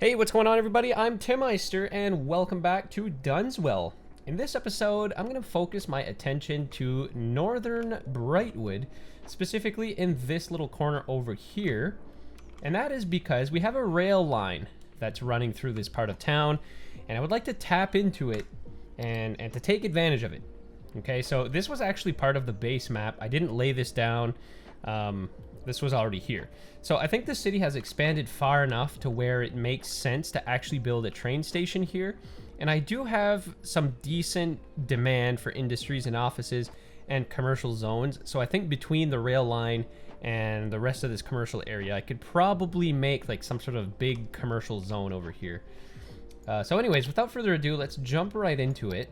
Hey, what's going on, everybody? I'm Tim Meister, and welcome back to Dunswell. In this episode, I'm going to focus my attention to northern Brightwood, specifically in this little corner over here. And that is because we have a rail line that's running through this part of town, and I would like to tap into it and to take advantage of it. Okay, so this was actually part of the base map. I didn't lay this down. This was already here. So I think the city has expanded far enough to where it makes sense to actually build a train station here. And I do have some decent demand for industries and offices and commercial zones. So I think between the rail line and the rest of this commercial area, I could probably make like some sort of big commercial zone over here. So anyways, without further ado, let's jump right into it.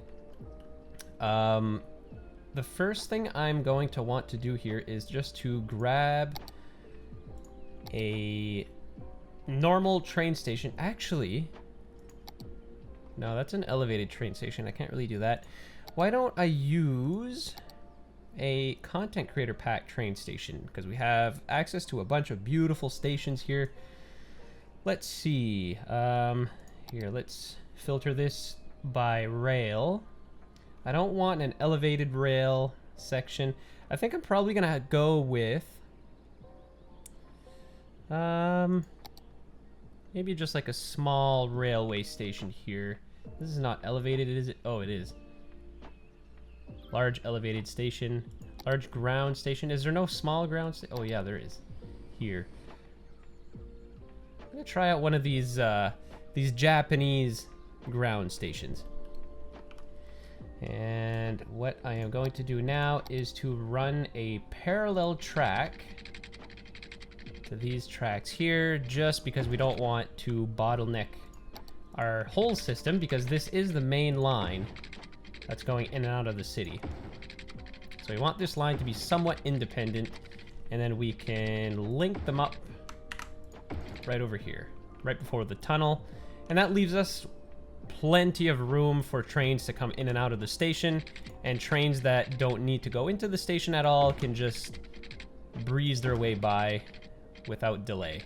The first thing I'm going to want to do here is just to grab a normal train station. Actually, no, that's an elevated train station. I can't really do that. Why don't I use a content creator pack train station? Because we have access to a bunch of beautiful stations here. Let's see. Here, let's filter this by rail. I don't want an elevated rail section. I think I'm probably gonna go with maybe just like a small railway station here. This is not elevated, is it? Oh, it is. Large elevated station, large ground station. Is there no small ground station? Oh yeah, there is. Here. I'm gonna try out one of these Japanese ground stations. And what I am going to do now is to run a parallel track to these tracks here, just because we don't want to bottleneck our whole system, because this is the main line that's going in and out of the city. So we want this line to be somewhat independent, and then we can link them up right over here, right before the tunnel. And that leaves us plenty of room for trains to come in and out of the station, and trains that don't need to go into the station at all can just breeze their way by without delay.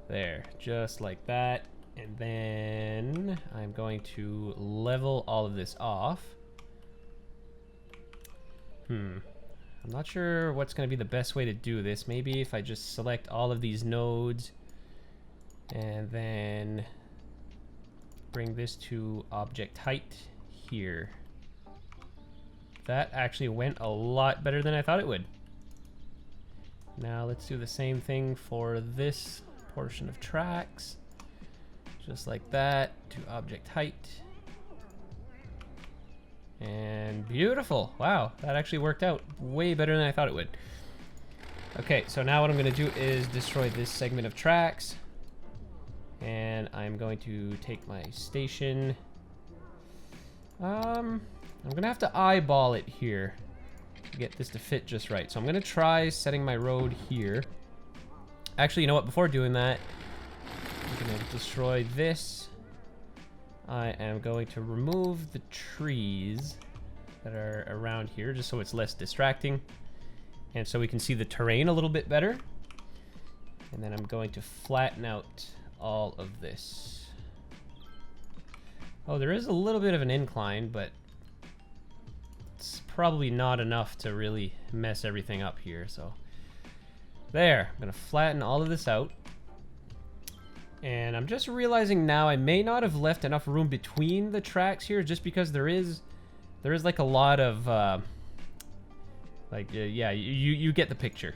There, just like that. And then I'm going to level all of this off. I'm not sure what's going to be the best way to do this. Maybe if I just select all of these nodes and then bring this to object height here. That actually went a lot better than I thought it would. Now let's do the same thing for this portion of tracks. Just like that, to object height. And beautiful. Wow, that actually worked out way better than I thought it would. Okay, so now what I'm going to do is destroy this segment of tracks. And I'm going to take my station. I'm gonna have to eyeball it here to get this to fit just right. So I'm gonna try setting my road here. Actually, you know what? Before doing that, I'm gonna destroy this. I am going to remove the trees that are around here, just so it's less distracting, and so we can see the terrain a little bit better. And then I'm going to flatten out all of this. Oh, there is a little bit of an incline, but it's probably not enough to really mess everything up here. So there, I'm gonna flatten all of this out. And I'm just realizing now I may not have left enough room between the tracks here, just because there is like a lot of yeah, you get the picture.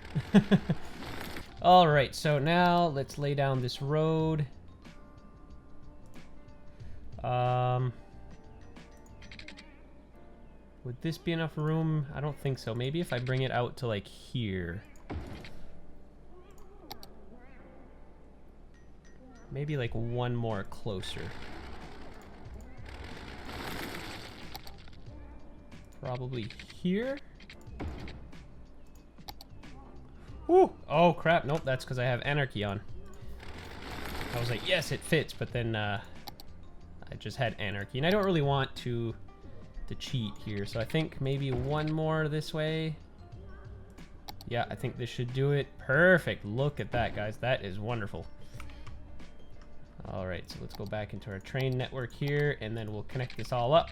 All right, so now let's lay down this road. Would this be enough room? I don't think so. Maybe if I bring it out to like here. Maybe like one more closer. Probably here. Woo! Oh crap, nope, that's because I have anarchy on. I was like, yes, it fits, but then I just had anarchy, and I don't really want to cheat here, so I think maybe one more this way. Yeah, I think this should do it. Perfect. Look at that, guys. That is wonderful. All right, so let's go back into our train network here, and then we'll connect this all up.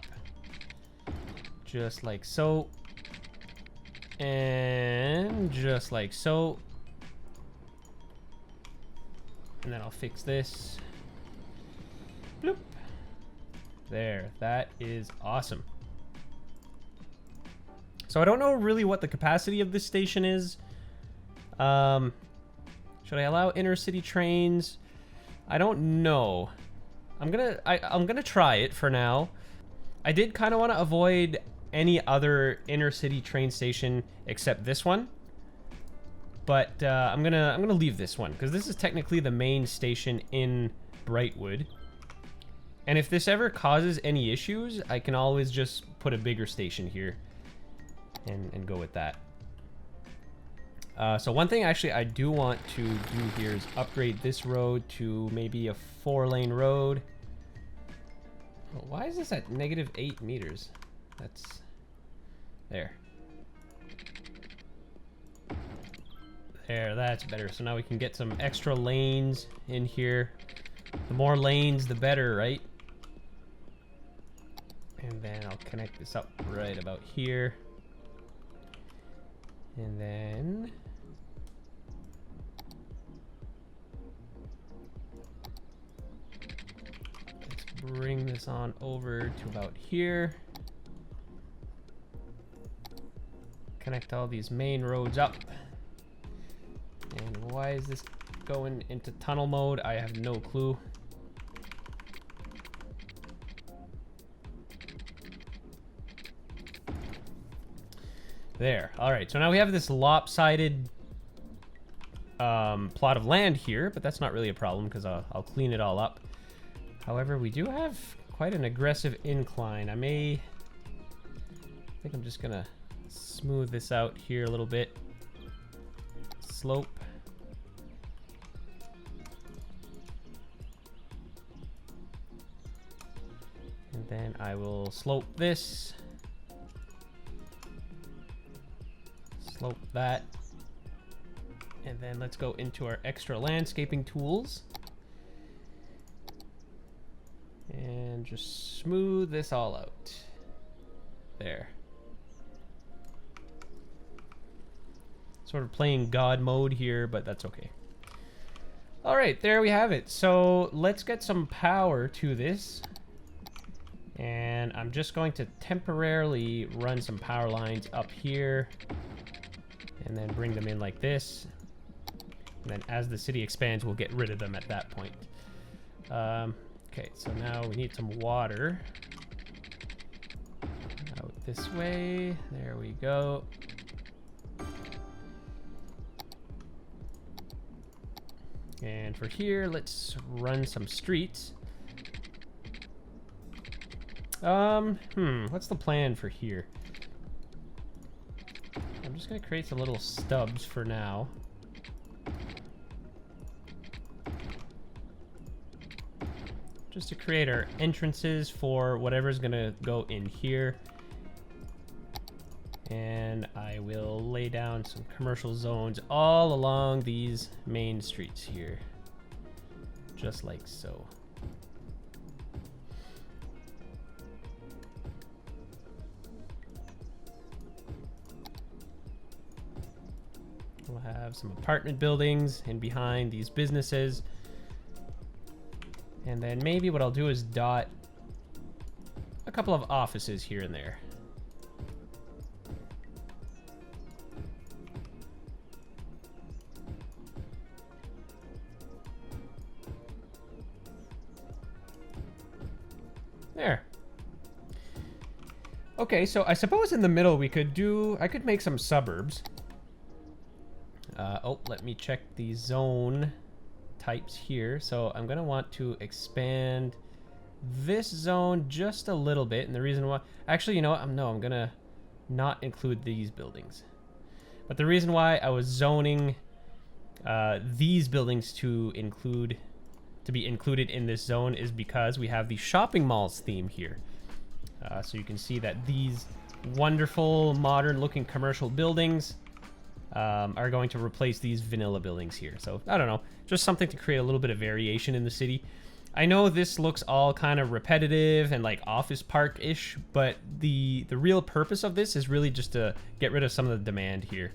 Just like so. And just like so. And then I'll fix this. Bloop. There, that is awesome. So I don't know really what the capacity of this station is. Should I allow inner city trains? I don't know. I'm gonna try it for now. I did kind of want to avoid any other inner city train station except this one. But I'm gonna leave this one because this is technically the main station in Brightwood. And if this ever causes any issues, I can always just put a bigger station here and go with that. So one thing actually I do want to do here is upgrade this road to maybe a 4-lane road. Oh, why is this at -8 meters? That's there. There, that's better. So now we can get some extra lanes in here. The more lanes, the better, right? And then I'll connect this up right about here. And then let's bring this on over to about here. Connect all these main roads up. And why is this going into tunnel mode? I have no clue. There. All right. So now we have this lopsided plot of land here, but that's not really a problem because I'll clean it all up. However, we do have quite an aggressive incline. I think I'm just gonna smooth this out here a little bit. Slope. And then I will slope this. Slope that. And then let's go into our extra landscaping tools. And just smooth this all out. There. Sort of playing God mode here, but that's okay. All right, there we have it. So let's get some power to this. And I'm just going to temporarily run some power lines up here. And then bring them in like this. And then as the city expands, we'll get rid of them at that point. Okay, so now we need some water. Out this way. There we go. And for here, let's run some streets. What's the plan for here? I'm just gonna create some little stubs for now. Just to create our entrances for whatever's gonna go in here. And I will lay down some commercial zones all along these main streets here. Just like so. We'll have some apartment buildings in behind these businesses. And then maybe what I'll do is dot a couple of offices here and there. There. Okay, so I suppose in the middle I could make some suburbs. Let me check the zone types here. So I'm gonna want to expand this zone just a little bit, and the reason why, actually, you know what? I'm gonna not include these buildings. But the reason why I was zoning these buildings to be included in this zone is because we have the shopping malls theme here. So you can see that these wonderful modern looking commercial buildings are going to replace these vanilla buildings here. So I don't know, just something to create a little bit of variation in the city. I know this looks all kind of repetitive and like office park-ish, but the real purpose of this is really just to get rid of some of the demand here.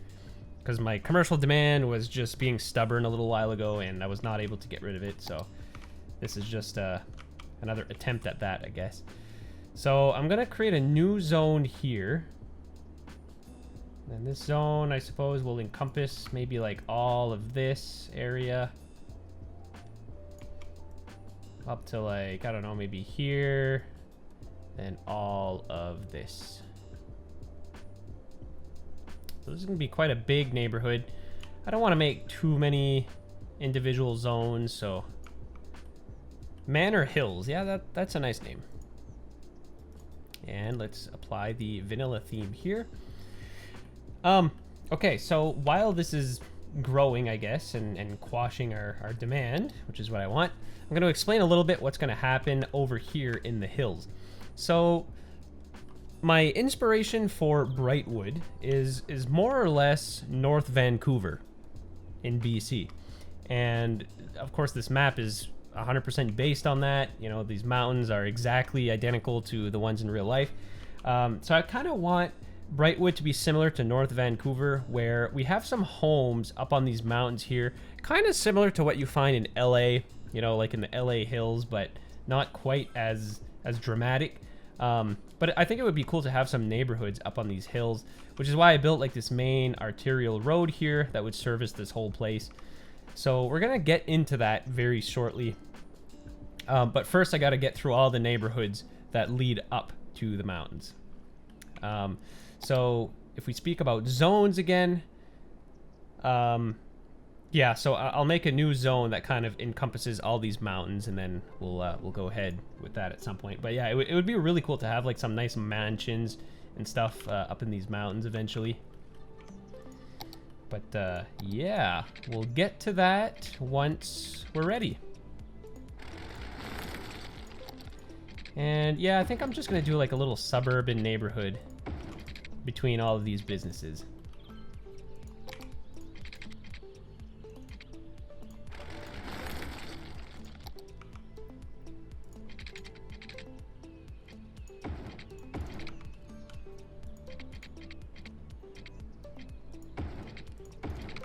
Because my commercial demand was just being stubborn a little while ago, and I was not able to get rid of it, so this is just another attempt at that, I guess. So I'm gonna create a new zone here. And this zone, I suppose, will encompass maybe like all of this area. Up to like, I don't know, maybe here. And all of this. So this is going to be quite a big neighborhood. I don't want to make too many individual zones, so... Manor Hills. Yeah, that's a nice name. And let's apply the vanilla theme here. Okay, so while this is growing, I guess, and quashing our demand, which is what I want, I'm going to explain a little bit what's going to happen over here in the hills. So my inspiration for Brightwood is more or less North Vancouver in BC. And of course this map is 100% based on that. You know, these mountains are exactly identical to the ones in real life. So I kind of want Brightwood to be similar to North Vancouver, where we have some homes up on these mountains here, kind of similar to what you find in LA, you know, like in the LA hills, but not quite as dramatic. But I think it would be cool to have some neighborhoods up on these hills, which is why I built like this main arterial road here that would service this whole place. So we're gonna get into that very shortly. But first I gotta get through all the neighborhoods that lead up to the mountains. So if we speak about zones again, yeah, so I'll make a new zone that kind of encompasses all these mountains, and then we'll go ahead with that at some point. But yeah, it would be really cool to have like some nice mansions and stuff up in these mountains eventually. But yeah, we'll get to that once we're ready. And yeah, I think I'm just gonna do like a little suburban neighborhood between all of these businesses.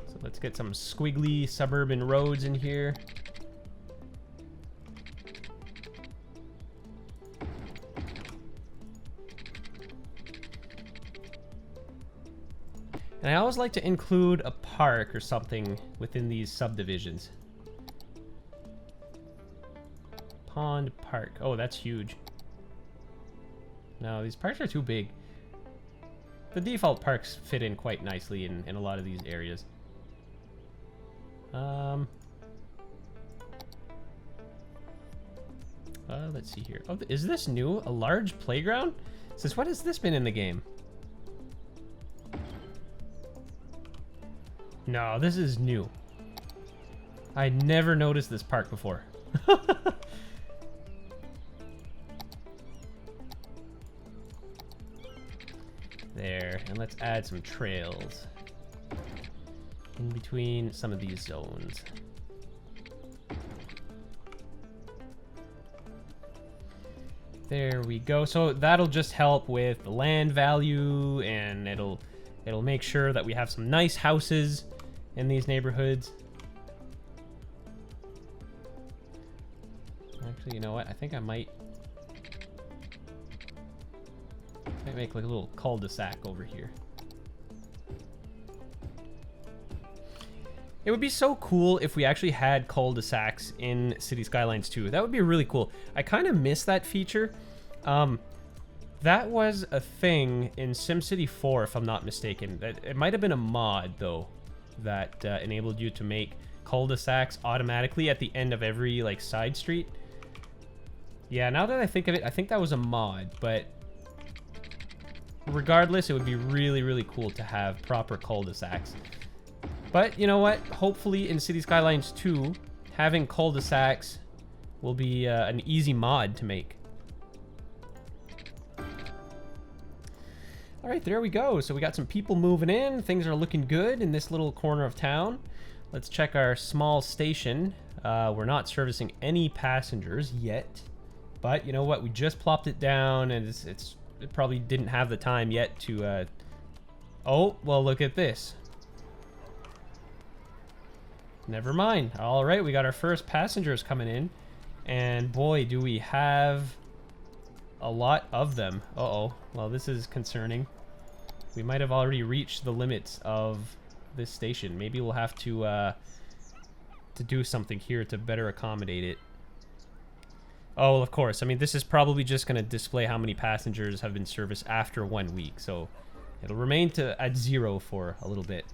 So let's get some squiggly suburban roads in here. And I always like to include a park or something within these subdivisions. Pond Park. Oh, that's huge. No, these parks are too big. The default parks fit in quite nicely in a lot of these areas. Let's see here. Oh, is this new? A large playground? Since when has this been in the game? No, this is new. I never noticed this park before. There, and let's add some trails in between some of these zones. There we go. So that'll just help with the land value, and it'll make sure that we have some nice houses in these neighborhoods. Actually, you know what? I think I might make like a little cul-de-sac over here. It would be so cool if we actually had cul-de-sacs in City Skylines 2. That would be really cool. I kind of miss that feature. That was a thing in SimCity 4, if I'm not mistaken. It might have been a mod, though, that enabled you to make cul-de-sacs automatically at the end of every like side street. Yeah, now that I think of it, I think that was a mod, but regardless, it would be really, really cool to have proper cul-de-sacs. But you know what? Hopefully in City Skylines 2, having cul-de-sacs will be an easy mod to make. All right, there we go. So we got some people moving in. Things are looking good in this little corner of town. Let's check our small station. We're not servicing any passengers yet. But you know what? We just plopped it down, and it probably didn't have the time yet to... Oh, well, look at this. Never mind. All right, we got our first passengers coming in. And boy, do we have a lot of them. Uh-oh. Well, this is concerning. We might have already reached the limits of this station. Maybe we'll have to do something here to better accommodate it. Oh, well, of course. I mean, this is probably just going to display how many passengers have been serviced after 1 week. So it'll remain at 0 for a little bit.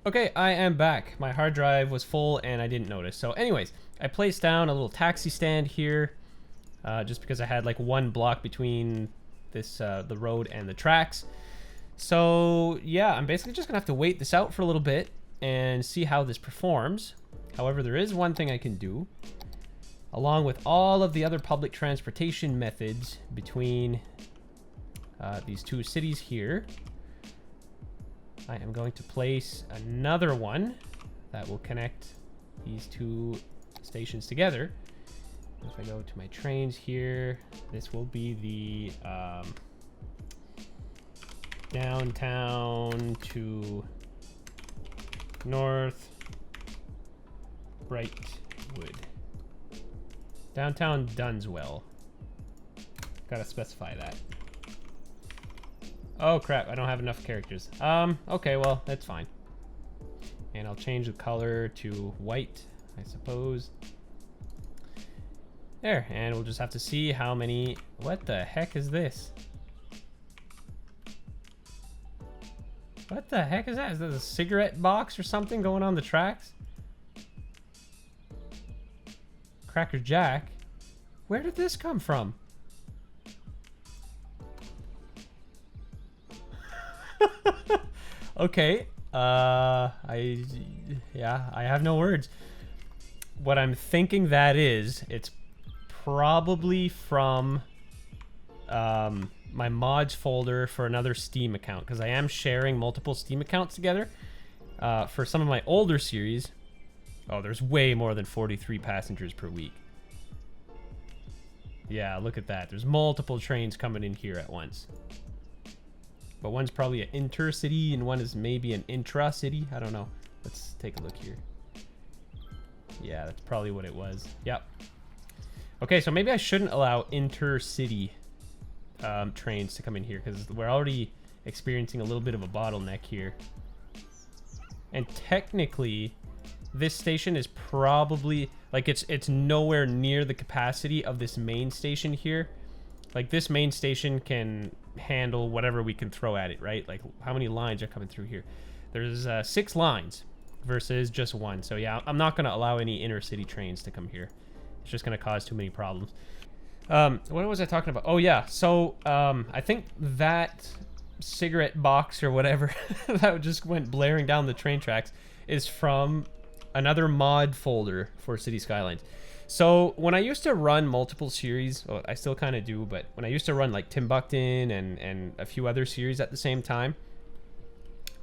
Okay, I am back. My hard drive was full and I didn't notice. So anyways, I placed down a little taxi stand here just because I had like 1 block between this the road and the tracks. So yeah, I'm basically just gonna have to wait this out for a little bit and see how this performs. However, there is one thing I can do. Along with all of the other public transportation methods between these 2 cities here, I am going to place another one that will connect these 2 stations together. If I go to my trains here, this will be the downtown to North Brightwood. Downtown Dunswell. Gotta specify that. Oh crap, I don't have enough characters. Okay, well, that's fine. And I'll change the color to white, I suppose. There, and we'll just have to see how many... What the heck is this? What the heck is that? Is that a cigarette box or something going on the tracks? Cracker Jack? Where did this come from? Okay, I have no words. What I'm thinking that is, it's probably from my mods folder for another Steam account, because I am sharing multiple Steam accounts together for some of my older series. Oh, there's way more than 43 passengers per week. Yeah, look at that. There's multiple trains coming in here at once. But one's probably an intercity and one is maybe an intra-city. I don't know. Let's take a look here. Yeah, that's probably what it was. Yep. Okay, so maybe I shouldn't allow intercity trains to come in here because we're already experiencing a little bit of a bottleneck here. And technically, this station is probably... Like, it's nowhere near the capacity of this main station here. Like, this main station can handle whatever we can throw at it, right? Like, how many lines are coming through here? There's 6 lines versus just 1. So, yeah, I'm not going to allow any inner-city trains to come here. It's just going to cause too many problems. What was I talking about? Oh, yeah. So, I think that cigarette box or whatever that just went blaring down the train tracks is from another mod folder for City Skylines. So when I used to run multiple series, well, I still kind of do, but when I used to run like Timbuktu and a few other series at the same time,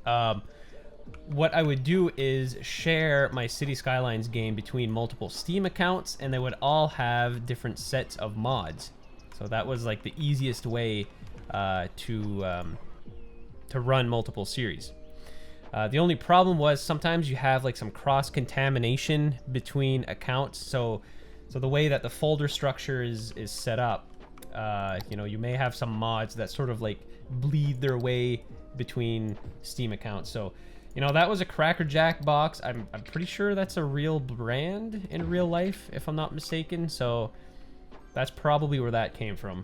what I would do is share my City Skylines game between multiple Steam accounts, and they would all have different sets of mods. So that was like the easiest way to run multiple series. The only problem was sometimes you have like some cross-contamination between accounts. So the way that the folder structure is set up, you know, you may have some mods that sort of like bleed their way between Steam accounts. So, you know, that was a Cracker Jack box. I'm pretty sure that's a real brand in real life, if I'm not mistaken. So that's probably where that came from.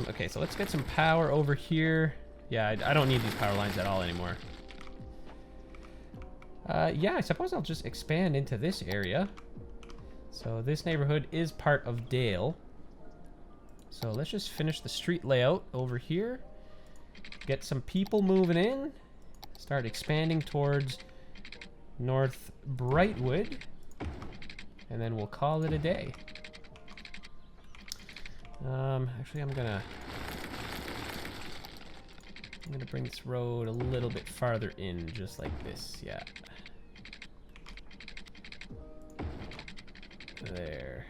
Okay, so let's get some power over here. Yeah, I don't need these power lines at all anymore. Yeah, I suppose I'll just expand into this area. So this neighborhood is part of Dale. So let's just finish the street layout over here. Get some people moving in. Start expanding towards North Brightwood. And then we'll call it a day. Actually, I'm gonna I'm gonna bring this road a little bit farther in, just like this, yeah. There.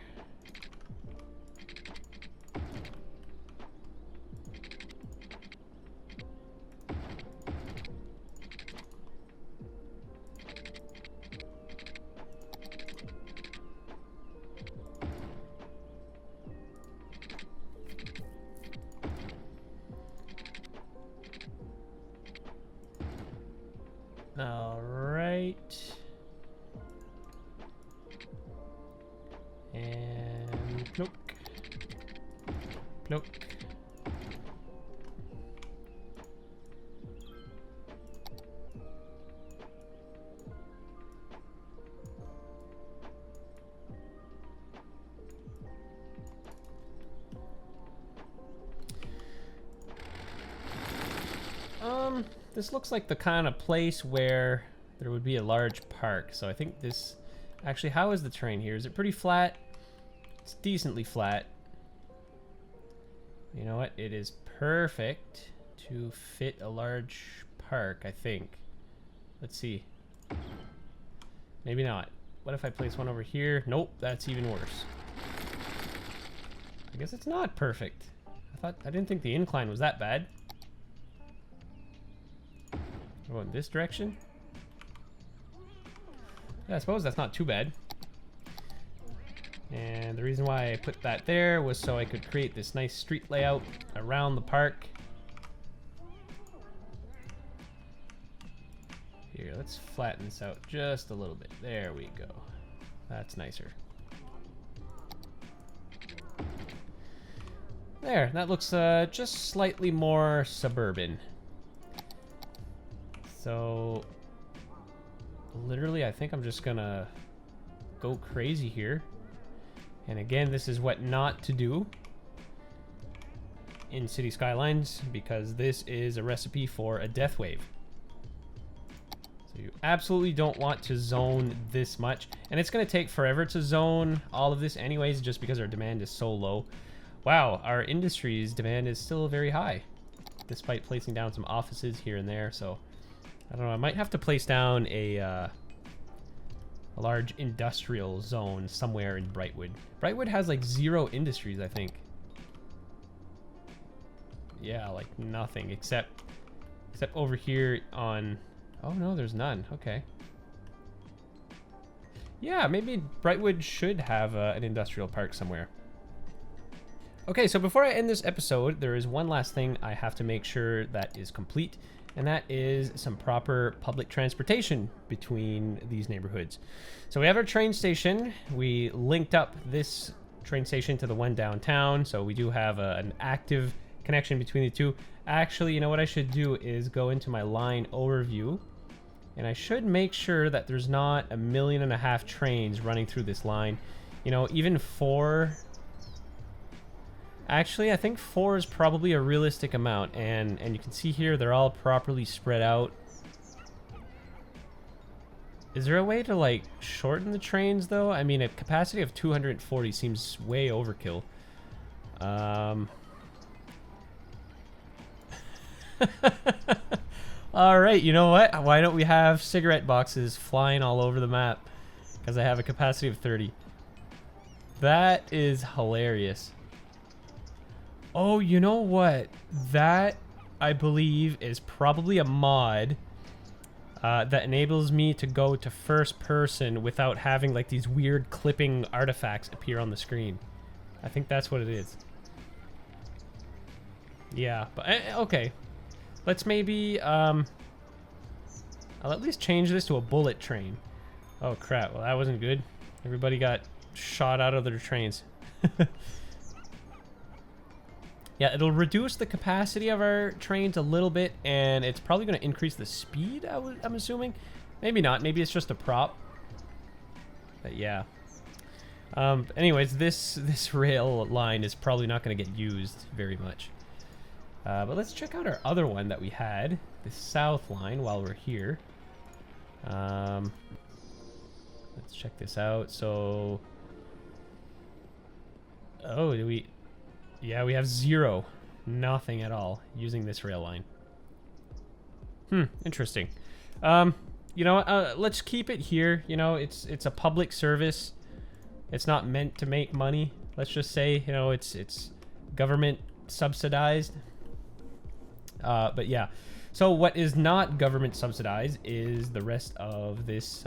All right. And plunk. Plunk. This looks like the kind of place where there would be a large park. So I think this... Actually, how is the terrain here? Is it pretty flat? It's decently flat. You know what? It is perfect to fit a large park, I think. Let's see. Maybe not. What if I place one over here? Nope, that's even worse. I guess it's not perfect. I didn't think the incline was that bad. Go in this direction? Yeah, I suppose that's not too bad. And the reason why I put that there was so I could create this nice street layout around the park. Here, let's flatten this out just a little bit. There we go. That's nicer. There, that looks just slightly more suburban. So, literally, I think I'm just gonna go crazy here. And again, this is what not to do in City Skylines, because this is a recipe for a death wave. So you absolutely don't want to zone this much. And it's gonna take forever to zone all of this anyways, just because our demand is so low. Wow, our industry's demand is still very high, despite placing down some offices here and there, so... I don't know, I might have to place down a large industrial zone somewhere in Brightwood. Brightwood has like 0 industries, I think. Yeah, like nothing except over here on... Oh no, there's none. Okay. Yeah, maybe Brightwood should have an industrial park somewhere. Okay, so before I end this episode, there is one last thing I have to make sure that is complete. And that is some proper public transportation between these neighborhoods. So we have our train station. We linked up this train station to the one downtown, so we do have an active connection between the two. Actually, you know what I should do is go into my line overview, and I should make sure that there's not 1.5 million trains running through this line. You know, even 4... Actually, I think 4 is probably a realistic amount, and you can see here they're all properly spread out. Is there a way to, like, shorten the trains, though? I mean, a capacity of 240 seems way overkill. Alright, you know what? Why don't we have cigarette boxes flying all over the map? Because I have a capacity of 30. That is hilarious. Oh, you know what? That, I believe, is probably a mod that enables me to go to first person without having like these weird clipping artifacts appear on the screen. I think that's what it is. Yeah, but okay. Let's maybe, I'll at least change this to a bullet train. Oh crap, well that wasn't good. Everybody got shot out of their trains. Yeah, it'll reduce the capacity of our trains a little bit, and it's probably going to increase the speed, I'm assuming. Maybe not. Maybe it's just a prop. But yeah. Anyways, this rail line is probably not going to get used very much. But let's check out our other one that we had, the south line, while we're here. Let's check this out. So... Oh, do we... Yeah, we have 0. Nothing at all using this rail line. Interesting. You know, let's keep it here. You know, it's a public service. It's not meant to make money. Let's just say, you know, it's government subsidized. But yeah. So what is not government subsidized is the rest of this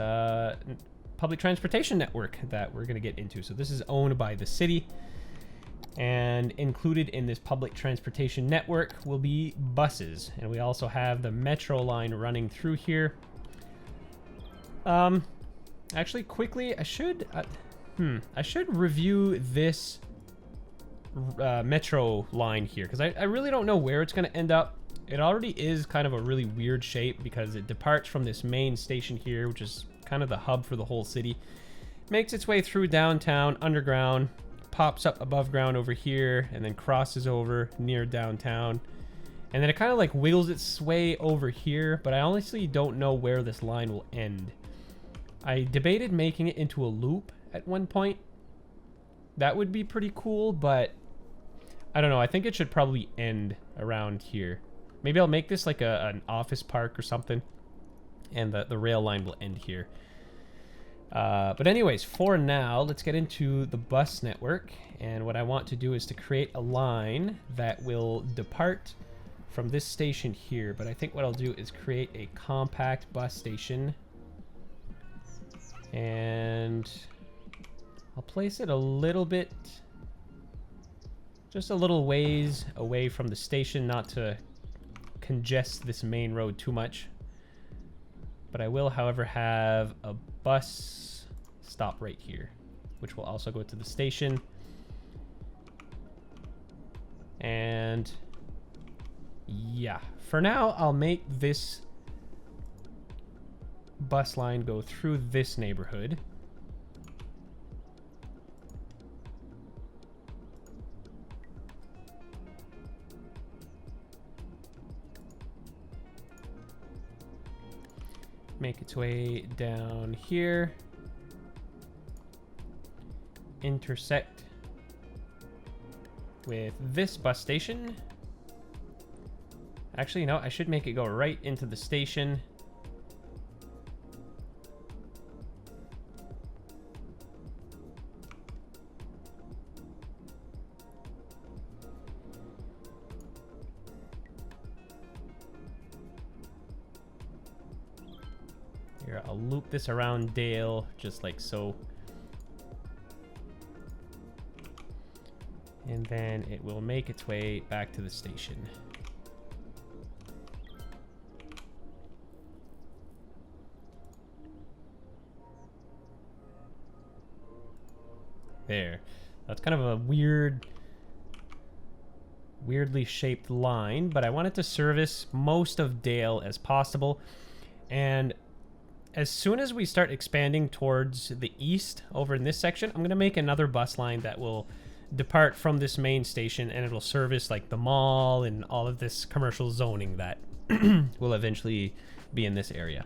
public transportation network that we're going to get into. So this is owned by the city, and included in this public transportation network will be buses. And we also have the metro line running through here. Actually, quickly, I should review this metro line here, because I really don't know where it's going to end up. It already is kind of a really weird shape because it departs from this main station here, which is kind of the hub for the whole city. Makes its way through downtown, underground, pops up above ground over here, and then crosses over near downtown. And then it kind of like wiggles its way over here, but I honestly don't know where this line will end. I debated making it into a loop at one point. That would be pretty cool, but I don't know. I think it should probably end around here. Maybe I'll make this like an office park or something, and the rail line will end here. But anyways, for now, let's get into the bus network. And what I want to do is to create a line that will depart from this station here. But I think what I'll do is create a compact bus station. And I'll place it a little bit, just a little ways away from the station, not to congest this main road too much. But I will, however, have a bus stop right here, which will also go to the station. And yeah, for now, I'll make this bus line go through this neighborhood. Make its way down here. Intersect with this bus station. Actually, no, I should make it go right into the station. Here, I'll loop this around Dale, just like so. And then it will make its way back to the station. There. That's kind of a weirdly shaped line, but I wanted to service most of Dale as possible. And as soon as we start expanding towards the east over in this section, I'm going to make another bus line that will depart from this main station, and it'll service like the mall and all of this commercial zoning that will eventually be in this area.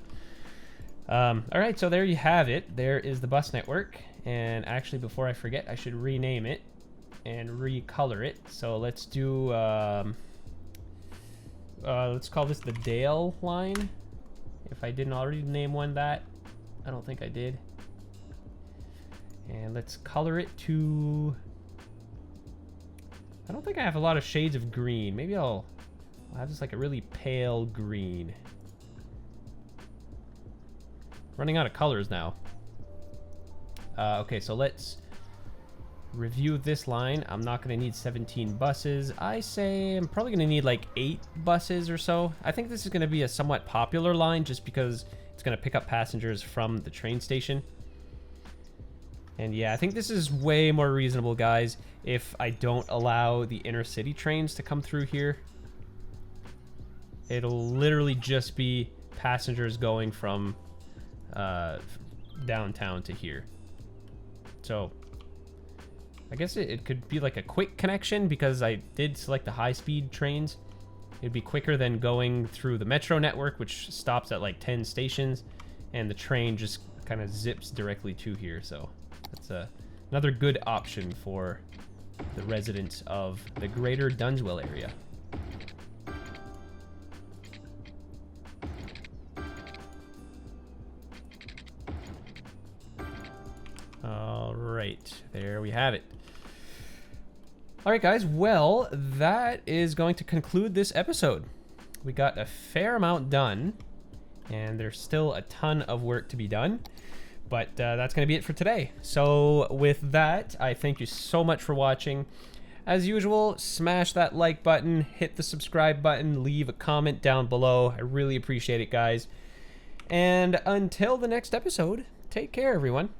All right, so there you have it. There is the bus network. And actually, before I forget, I should rename it and recolor it. So let's do, let's call this the Dale line. If I didn't already name one that, I don't think I did. And let's color it to, I don't think I have a lot of shades of green. Maybe I'll have just like a really pale green. Running out of colors now. Okay, so let's review this line. I'm not going to need 17 buses. I say I'm probably going to need like 8 buses or so. I think this is going to be a somewhat popular line just because it's going to pick up passengers from the train station. And yeah, I think this is way more reasonable, guys, if I don't allow the inner city trains to come through here. It'll literally just be passengers going from downtown to here. So I guess it could be like a quick connection because I did select the high-speed trains. It'd be quicker than going through the metro network, which stops at like 10 stations, and the train just kind of zips directly to here. So that's another good option for the residents of the greater Dunswell area. right, there we have it. All right, guys, well, that is going to conclude this episode. We got a fair amount done, and there's still a ton of work to be done, but that's going to be it for today. So with that, I thank you so much for watching. As usual, smash that like button, hit the subscribe button, leave a comment down below. I really appreciate it, guys. And until the next episode, take care, everyone.